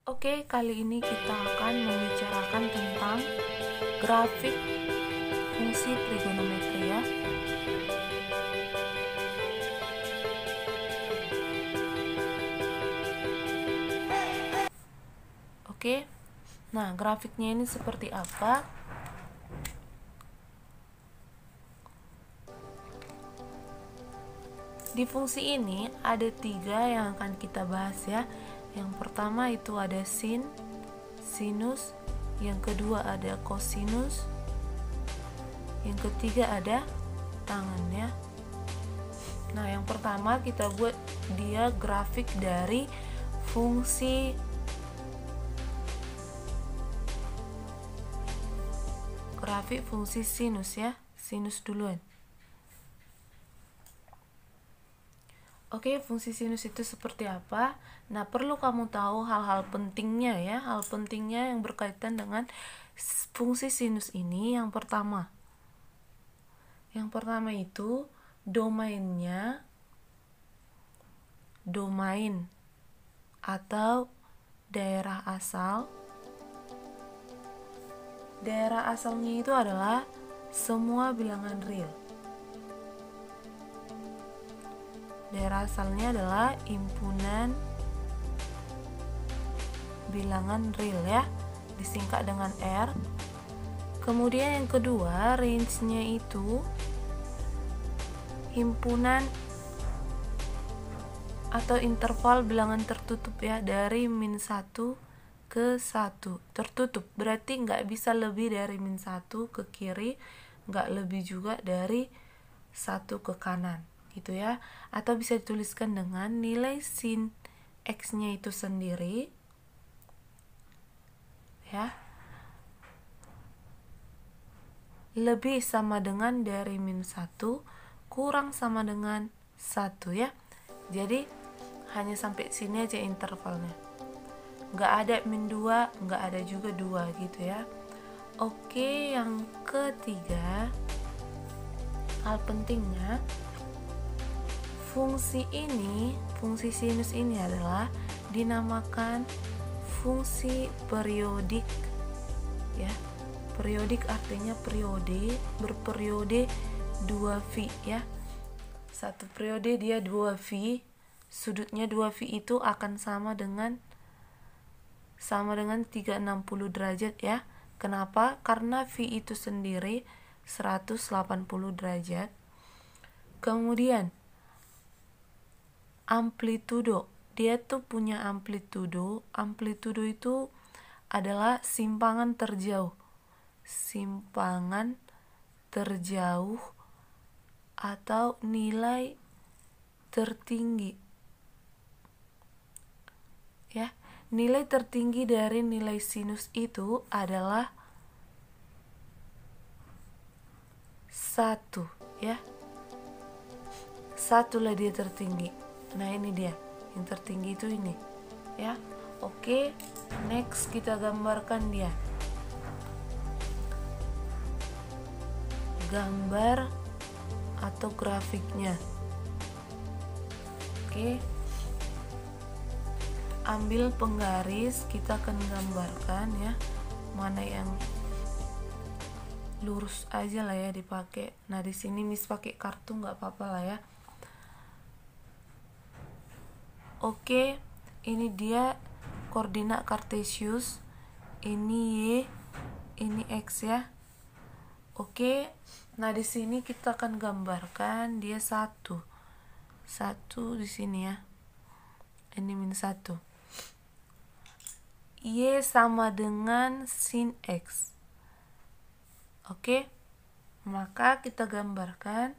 Oke, kali ini kita akan membicarakan tentang grafik fungsi trigonometri ya. Oke, nah grafiknya ini seperti apa? Di fungsi ini ada 3 yang akan kita bahas ya. Yang pertama itu ada sin, sinus, yang kedua ada kosinus, yang ketiga ada tangen ya. Nah, yang pertama kita buat dia grafik dari fungsi sinus ya. Sinus duluan. Oke, fungsi sinus itu seperti apa? Nah, perlu kamu tahu hal-hal pentingnya ya, hal pentingnya yang berkaitan dengan fungsi sinus ini. Yang pertama itu domainnya, domain atau daerah asal. Daerah asalnya itu adalah semua bilangan real. Daerah asalnya adalah himpunan bilangan real ya, disingkat dengan R. Kemudian yang kedua, range-nya itu himpunan atau interval bilangan tertutup ya, dari -1 ke 1. Tertutup berarti nggak bisa lebih dari -1 ke kiri, nggak lebih juga dari 1 ke kanan gitu ya. Atau bisa dituliskan dengan nilai sin x-nya itu sendiri ya, lebih sama dengan dari -1 kurang sama dengan 1 ya. Jadi hanya sampai sini aja intervalnya, nggak ada -2, nggak ada juga 2 gitu ya. Oke, yang ketiga, hal pentingnya, fungsi sinus ini adalah dinamakan fungsi periodik ya. Periodik artinya periode, berperiode 2V ya. Satu periode dia 2V, sudutnya 2V itu akan sama dengan 360 derajat ya. Kenapa? Karena V itu sendiri 180 derajat. Kemudian amplitudo, dia tuh punya amplitudo. Amplitudo itu adalah simpangan terjauh atau nilai tertinggi ya. Nilai tertinggi dari nilai sinus itu adalah 1 ya. 1 lah dia tertinggi. Nah, ini dia yang tertinggi itu ini ya. Oke, next kita gambarkan dia. Gambar atau grafiknya. Oke, ambil penggaris, kita akan gambarkan ya, mana yang lurus aja lah ya dipakai. Nah, di sini Miss pakai kartu nggak apa-apa lah ya. Oke, ini dia koordinat kartesius, ini Y, ini X ya. Oke, nah di sini kita akan gambarkan dia satu di sini ya. Ini -1. Y sama dengan sin X. Oke, maka kita gambarkan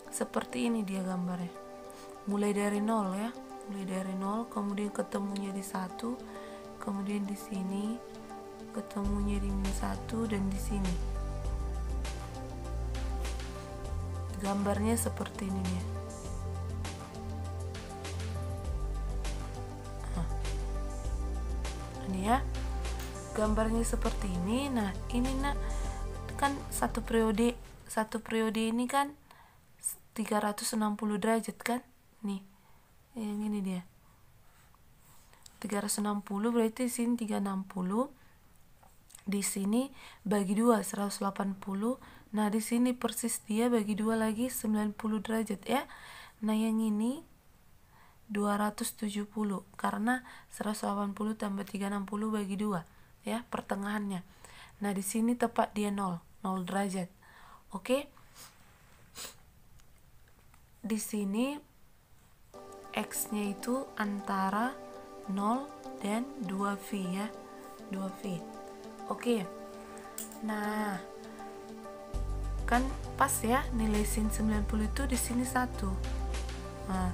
seperti ini dia gambarnya. Mulai dari 0 ya, kemudian ketemunya di 1, kemudian di sini ketemunya di -1, dan di sini gambarnya seperti ini ya. Ini ya, gambarnya seperti ini. Nah, ini kan satu periode ini kan 360 derajat kan. Nih, yang ini dia 360 berarti di sini 360. Di sini bagi 2 180. Nah, di sini persis dia bagi 2 lagi 90 derajat ya. Nah, yang ini 270 karena 180 tambah 360 bagi 2 ya, pertengahannya. Nah, di sini tepat dia 0 derajat. Oke. Di sini X-nya itu antara 0 dan 2V ya. 2V. Oke. Nah, kan pas ya nilai sin 90 itu di sini 1. Nah,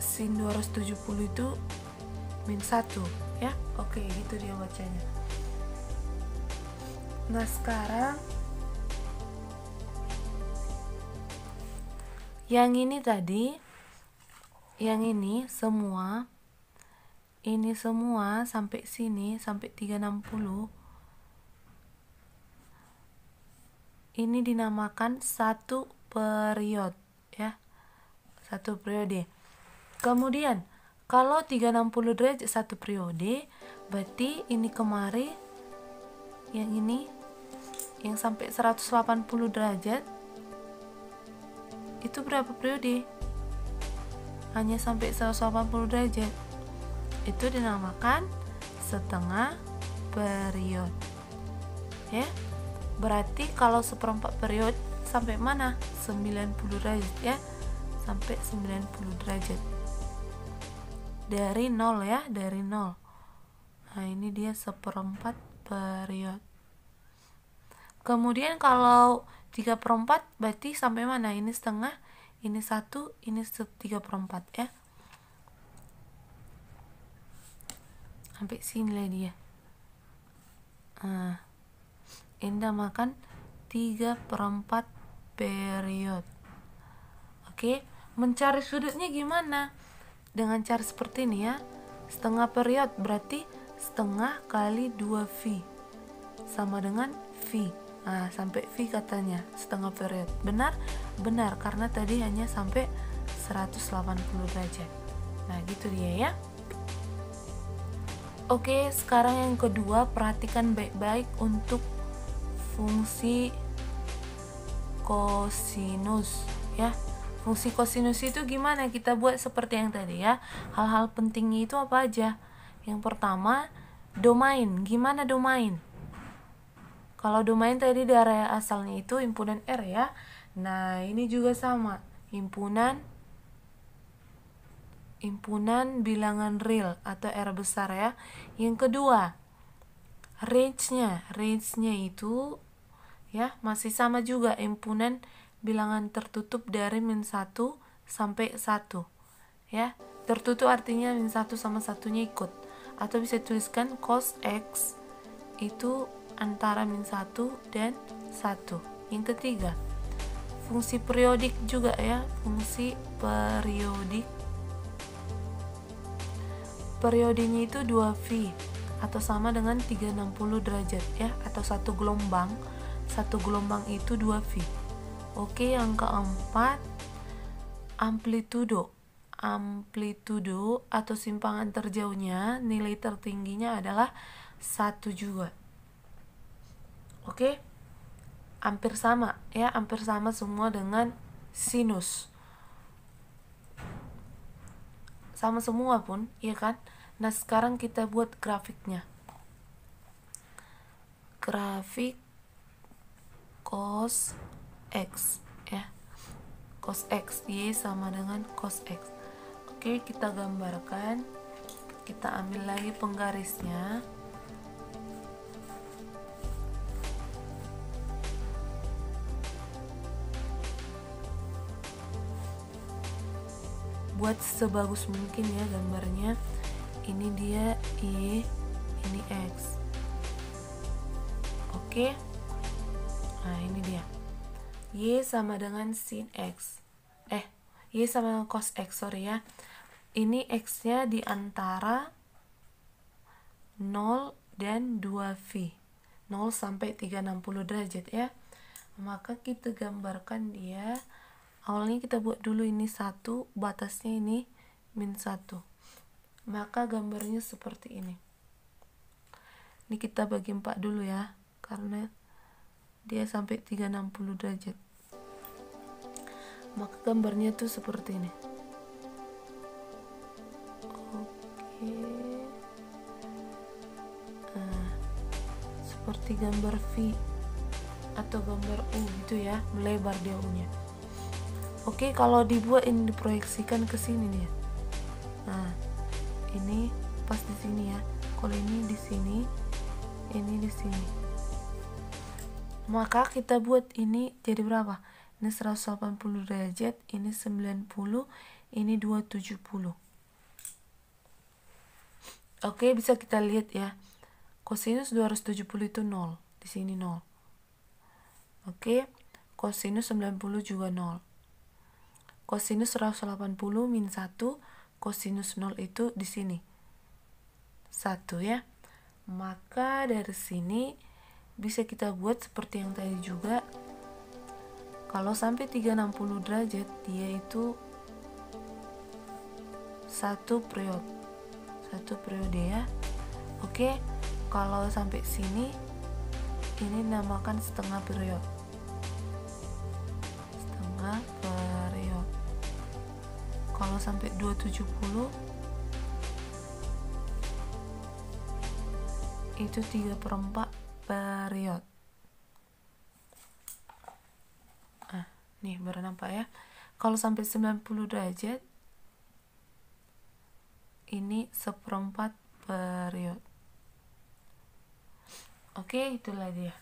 sin 270 itu min 1 ya. Oke, gitu dia bacanya. Nah, sekarang yang ini tadi, yang ini semua sampai sini, sampai 360, ini dinamakan satu periode ya, satu periode. Kemudian kalau 360 derajat satu periode, berarti ini kemari, yang ini yang sampai 180 derajat itu berapa periode? Hanya sampai 180 derajat. Itu dinamakan setengah periode ya. Berarti kalau seperempat periode sampai mana? 90 derajat ya, sampai 90 derajat dari 0 ya, dari 0. Nah, ini dia seperempat periode. Kemudian kalau 3/4 berarti sampai mana? Ini setengah, ini 1, ini 3/4 ya. Sampai sini lah dia. Nah, ini makan 3/4 periode. Oke, mencari sudutnya gimana? Dengan cara seperti ini ya. Setengah periode berarti setengah kali 2V sama dengan V. Nah, sampai V katanya setengah periode. Benar? Benar, karena tadi hanya sampai 180 derajat. Nah, gitu dia ya. Oke, sekarang yang kedua, perhatikan baik-baik untuk fungsi kosinus ya. Fungsi kosinus itu gimana kita buat seperti yang tadi ya. Hal-hal pentingnya itu apa aja? Yang pertama, domain. Gimana domain? Kalau domain tadi dari asalnya itu himpunan R ya. Nah, ini juga sama, himpunan bilangan real atau R besar ya. Yang kedua, range-nya itu ya masih sama juga, himpunan bilangan tertutup dari min 1 sampai 1 ya. Tertutup artinya min 1 sama satunya ikut, atau bisa tuliskan cos X itu antara min 1 dan 1. Yang ketiga, fungsi periodik juga ya, fungsi periodik. Periodenya itu 2V atau sama dengan 360 derajat ya, atau satu gelombang itu 2V. Oke, yang keempat, amplitudo atau simpangan terjauhnya, nilai tertingginya adalah 1 juga. Oke, hampir sama ya, hampir sama semua dengan sinus, sama semua pun, ya kan? Nah, sekarang kita buat grafiknya. Grafik cos X ya. Cos X, Y sama dengan cos X. Oke, kita gambarkan. Kita ambil lagi penggarisnya. Buat sebagus mungkin ya gambarnya. Ini dia Y, ini X. Oke. Nah, ini dia. Y sama dengan sin X. Y sama dengan cos X, sorry ya. Ini X-nya di antara 0 dan 2V. 0 sampai 360 derajat ya. Maka kita gambarkan dia. Awalnya kita buat dulu ini 1, batasnya ini min 1. maka gambarnya seperti ini. Ini kita bagi 4 dulu ya, karena dia sampai 360 derajat. Maka gambarnya tuh seperti ini. Oke. Nah, seperti gambar V atau gambar U gitu ya, melebar dia U-nya. Oke, kalau dibuat ini diproyeksikan ke sini nih ya. Nah, ini pas di sini ya. Kalau ini di sini, ini di sini. Maka kita buat ini jadi berapa? Ini 180 derajat, ini 90, ini 270. Oke, bisa kita lihat ya. Kosinus 270 itu 0, di sini 0. Oke, kosinus 90 juga 0. Kosinus 180 min 1, kosinus 0 itu di sini 1 ya. Maka dari sini bisa kita buat seperti yang tadi juga. Kalau sampai 360 derajat dia itu satu periode ya. Oke, kalau sampai sini ini namakan setengah periode. Kalau sampai 270 itu 3/4 periode. Nih baru nampak ya. Kalau sampai 90 derajat ini 1/4 periode. Oke, itulah dia.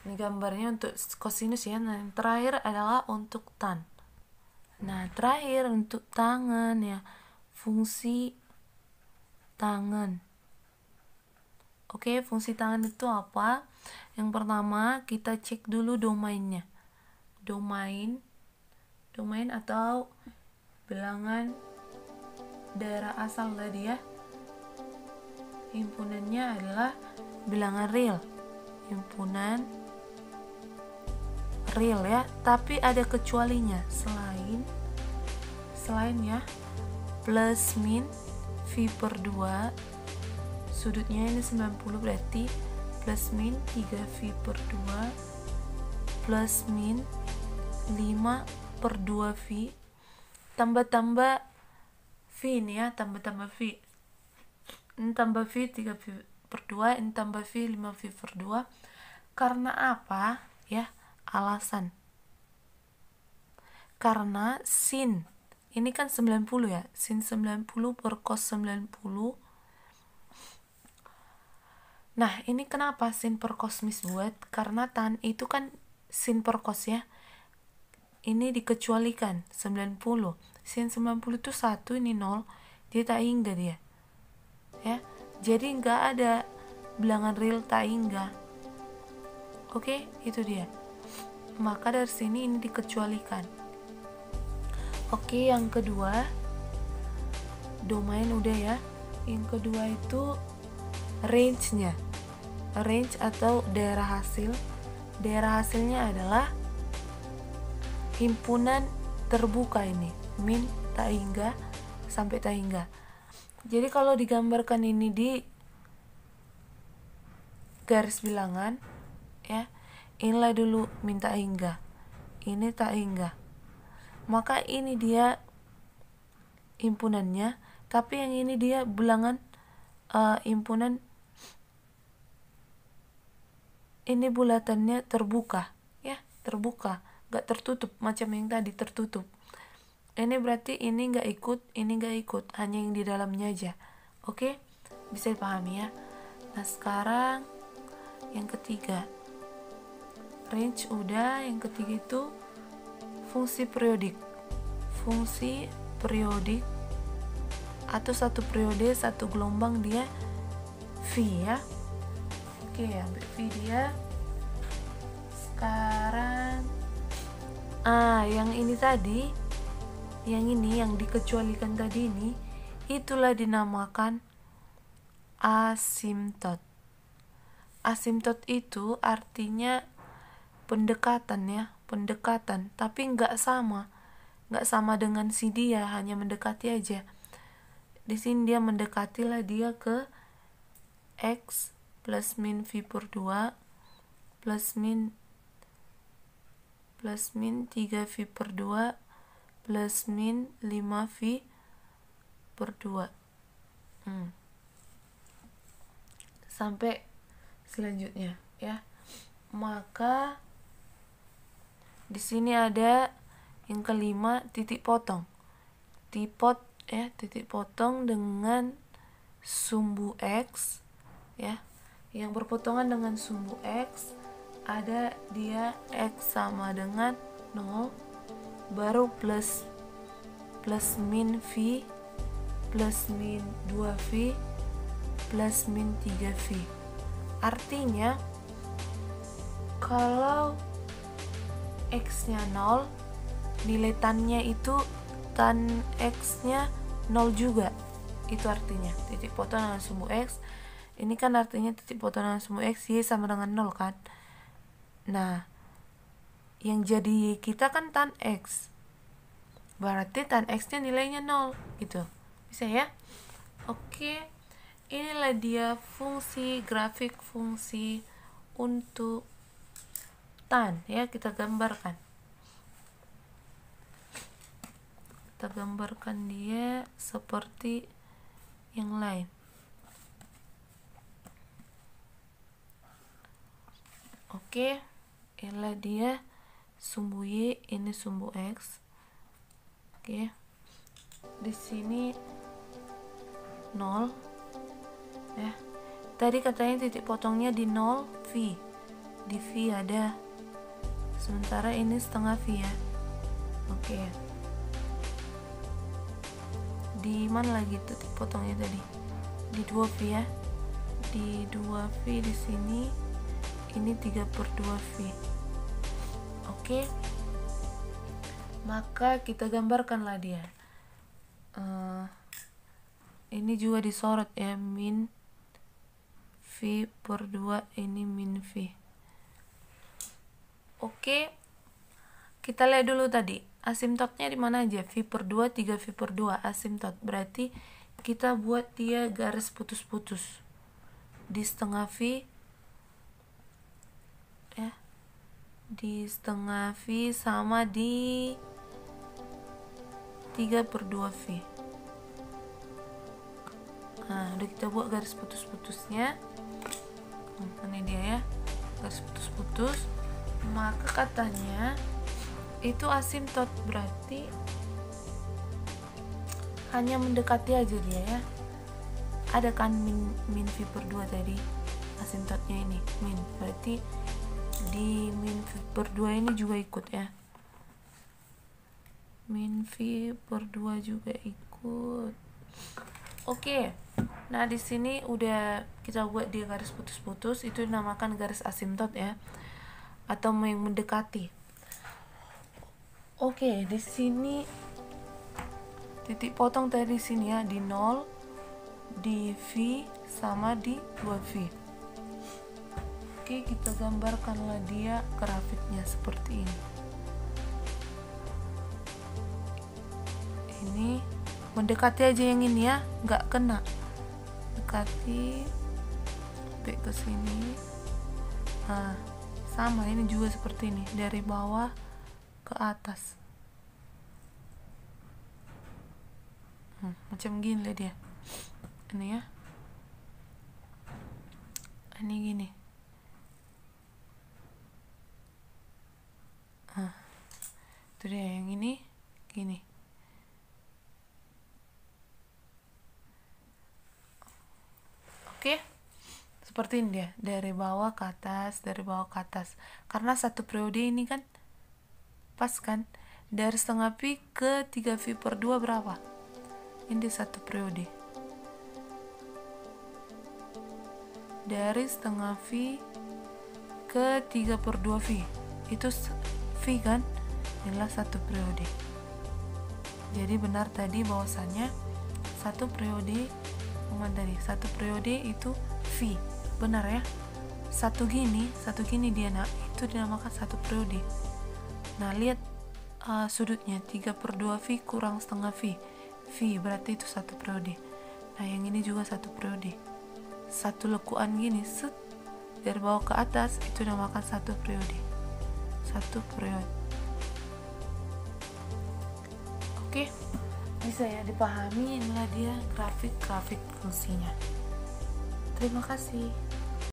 Ini gambarnya untuk kosinus ya. Nah, yang terakhir adalah untuk tan. Nah, terakhir untuk tangan ya. Fungsi tangan. Oke, fungsi tangan itu apa? Yang pertama, kita cek dulu domainnya. Domain atau bilangan daerah asal tadi ya. Himpunannya adalah bilangan real. Himpunan real ya, tapi ada kecualinya selain ya plus min V per 2, sudutnya ini 90 berarti plus min 3V per 2 plus min 5/2V tambah V ini ya, tambah V ini tambah V 3V per 2, ini tambah V 5V per 2. Karena apa ya? Alasan karena sin ini kan 90 ya, sin 90 per cos 90. Nah, ini kenapa sin per cos mis buat? Karena tan itu kan sin per cos ya. Ini dikecualikan 90. Sin 90 itu 1, ini 0. Dia tak hingga dia. Ya. Jadi nggak ada bilangan real tak hingga. Oke, itu dia. Maka dari sini ini dikecualikan. Oke, yang kedua domain udah ya. Yang kedua itu range-nya. Range atau daerah hasil. Daerah hasilnya adalah himpunan terbuka ini, min tak hingga sampai tak hingga. Jadi kalau digambarkan ini di garis bilangan ya, inilah dulu min tak hingga, ini tak hingga, maka ini dia himpunannya, tapi yang ini dia bilangan himpunan, ini bulatannya terbuka ya, terbuka, gak tertutup macam yang tadi tertutup. Ini berarti ini gak ikut, ini gak ikut, hanya yang di dalamnya aja. Oke, bisa dipahami ya. Nah, sekarang yang ketiga, range udah. Yang ketiga itu fungsi periodik. Fungsi periodik atau satu periode satu gelombang dia V ya. Oke, ambil V dia. Sekarang yang ini tadi, yang ini yang dikecualikan tadi ini, itulah dinamakan asimtot. Asimtot itu artinya pendekatan ya, pendekatan, tapi nggak sama dengan si dia, hanya mendekati aja. di sini dia mendekati lah dia ke X plus min V per 2 plus min 3V per 2 plus min 5V per 2 sampai selanjutnya ya. Maka di sini ada yang kelima, titik potong. Titik potong dengan sumbu X ya. Yang berpotongan dengan sumbu X ada dia X sama dengan 0 baru plus min V plus min 2V plus min 3V. Artinya kalau X-nya 0, nilai tan-nya itu tan X-nya 0 juga. Itu artinya titik potong dengan sumbu X. Ini kan artinya titik potong dengan sumbu X, Y sama dengan 0 kan. Nah, yang jadi kita kan tan X, berarti tan X-nya nilainya 0 gitu. Bisa ya? Oke, inilah dia grafik fungsi untuk tan ya. Kita gambarkan dia seperti yang lain. Oke, inilah dia sumbu Y, ini sumbu X. Oke, di sini 0 ya. Tadi katanya titik potongnya di 0 V, di V ada, sementara ini setengah V ya. Oke, di mana lagi titik potongnya tadi? Di 2V ya, di 2V di sini. Ini 3/2V. Oke, maka kita gambarkanlah dia. Ini juga disorot ya, min V per 2, ini min V. Oke, kita lihat dulu tadi asimtotnya di mana aja, V per 2, 3V per 2 asimtot. Berarti kita buat dia garis putus-putus di setengah V ya, di setengah V sama di 3/2V. Nah, udah kita buat garis putus-putusnya. Ini dia ya, garis putus-putus. Maka katanya itu asimtot, berarti hanya mendekati aja dia ya. Ada kan min V per 2 tadi, asimtotnya ini min, berarti di min V per 2 ini juga ikut ya, min V per 2 juga ikut. Oke, nah di sini udah kita buat dia garis putus-putus, itu dinamakan garis asimtot ya, atau yang mendekati. Oke, di sini titik potong tadi sini ya, di 0, di V sama di 2V. Oke, kita gambarkanlah dia grafiknya seperti ini. Ini mendekati aja yang ini ya, nggak kena. Dekati sampai ke sini. Nah, sama ini juga seperti ini, dari bawah ke atas. Macam gini lah dia. Ini ya. Ini gini. Itu dia, yang ini gini. Oke, seperti ini dia, dari bawah ke atas, dari bawah ke atas. Karena satu periode ini kan pas kan, dari setengah V ke 3V per 2 berapa? Ini satu periode. Dari setengah V ke 3/2V itu V kan, inilah satu periode. Jadi benar tadi bahwasannya satu periode satu periode itu V, benar ya. Satu gini dia, nah itu dinamakan satu periode. Nah lihat sudutnya 3/2V kurang setengah V, berarti itu satu periode. Nah, yang ini juga satu periode. Satu lekuan gini, set, dari bawah ke atas, itu namakan satu periode. Satu periode. Oke, bisa ya dipahami, inilah dia grafik fungsinya. Terima kasih.